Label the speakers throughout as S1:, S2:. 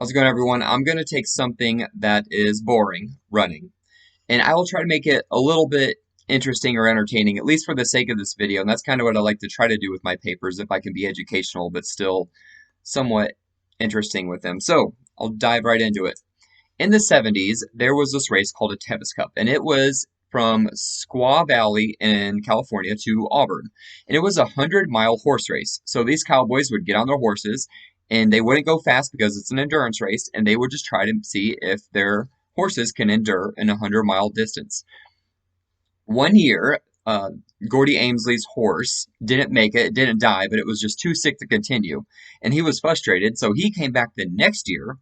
S1: How's it going, everyone? I'm going to take something that is boring, running, and I will try to make it a little bit interesting or entertaining, at least for the sake of this video. And that's kind of what I like to try to do with my papers, if I can be educational, but still somewhat interesting with them. So I'll dive right into it. In the 70s, there was this race called a Tevis Cup, and it was from Squaw Valley in California to Auburn. And it was a 100-mile horse race. So these cowboys would get on their horses, and they wouldn't go fast because it's an endurance race, and they would just try to see if their horses can endure an 100-mile distance. One year, Gordy Ainsleigh's horse didn't make it, it didn't die, but it was just too sick to continue. And he was frustrated, so he came back the next year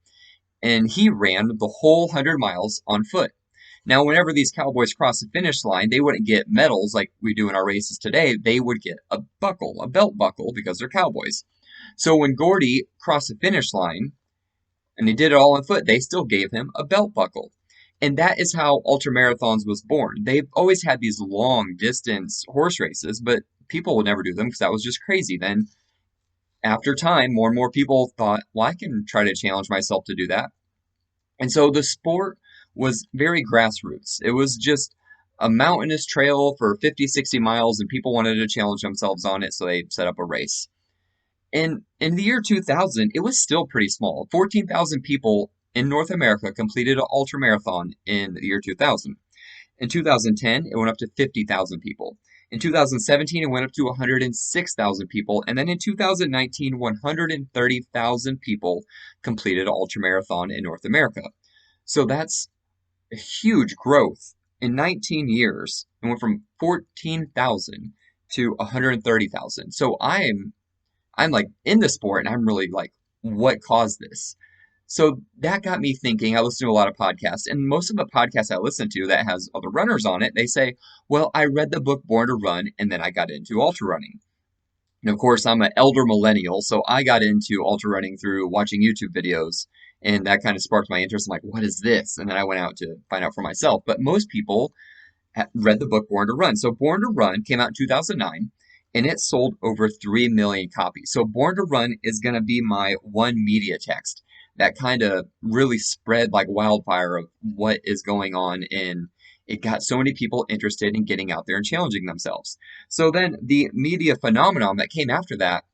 S1: and he ran the whole 100 miles on foot. Now, whenever these cowboys crossed the finish line, they wouldn't get medals like we do in our races today. They would get a buckle, a belt buckle, because they're cowboys. So when Gordy crossed the finish line, and he did it all on foot, they still gave him a belt buckle. And that is how ultramarathons was born. They've always had these long distance horse races, but people would never do them because that was just crazy. Then, after time, more and more people thought, well, I can try to challenge myself to do that. And so the sport was very grassroots. It was just a mountainous trail for 50, 60 miles, and people wanted to challenge themselves on it, so they set up a race. And in the year 2000, it was still pretty small. 14,000 people in North America completed an ultramarathon in the year 2000. In 2010, it went up to 50,000 people. In 2017, it went up to 106,000 people. And then in 2019, 130,000 people completed an ultramarathon in North America. So that's a huge growth. In 19 years, it went from 14,000 to 130,000. So I'm like in the sport and I'm really like, what caused this? So that got me thinking. I listen to a lot of podcasts, and most of the podcasts I listen to that has other runners on it, they say, well, I read the book Born to Run, and then I got into ultra running. And of course, I'm an elder millennial, so I got into ultra running through watching YouTube videos, and that kind of sparked my interest. I'm like, what is this? And then I went out to find out for myself. But most people read the book Born to Run. So Born to Run came out in 2009 and it sold over 3 million copies. So Born to Run is going to be my one media text that kind of really spread like wildfire of what is going on, and it got so many people interested in getting out there and challenging themselves. So then the media phenomenon that came after that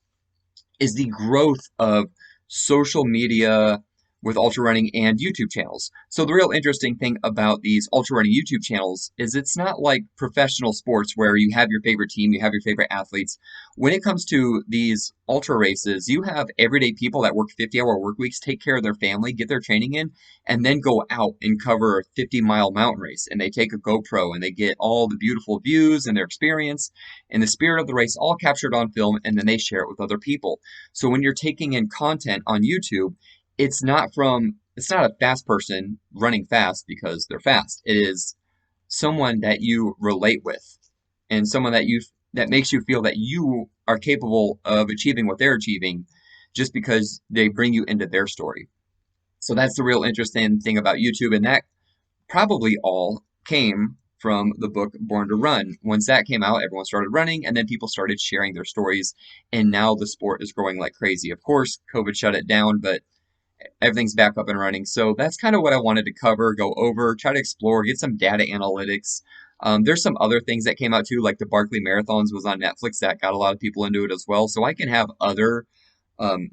S1: is the growth of social media with ultra running and YouTube channels. So the real interesting thing about these ultra running YouTube channels is it's not like professional sports where you have your favorite team, you have your favorite athletes. When it comes to these ultra races, you have everyday people that work 50-hour work weeks, take care of their family, get their training in, and then go out and cover a 50-mile mountain race. And they take a GoPro and they get all the beautiful views and their experience and the spirit of the race all captured on film, and then they share it with other people. So when you're taking in content on YouTube, it's not a fast person running fast because they're fast. It is someone that you relate with, and someone that makes you feel that you are capable of achieving what they're achieving just because they bring you into their story. So that's the real interesting thing about YouTube, and that probably all came from the book Born to Run. Once that came out, everyone started running, and then people started sharing their stories, and now the sport is growing like crazy. Of course, COVID shut it down, but everything's back up and running. So that's kind of what I wanted to cover, go over, try to explore, get some data analytics. There's some other things that came out too, like the Barkley Marathons was on Netflix that got a lot of people into it as well. So I can have other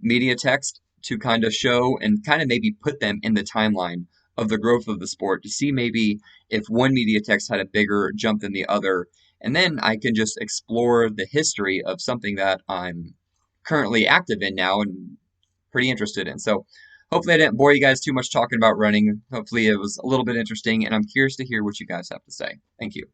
S1: media text to kind of show and kind of maybe put them in the timeline of the growth of the sport to see maybe if one media text had a bigger jump than the other. And then I can just explore the history of something that I'm currently active in now and pretty interested in. So hopefully I didn't bore you guys too much talking about running. Hopefully it was a little bit interesting, and I'm curious to hear what you guys have to say. Thank you.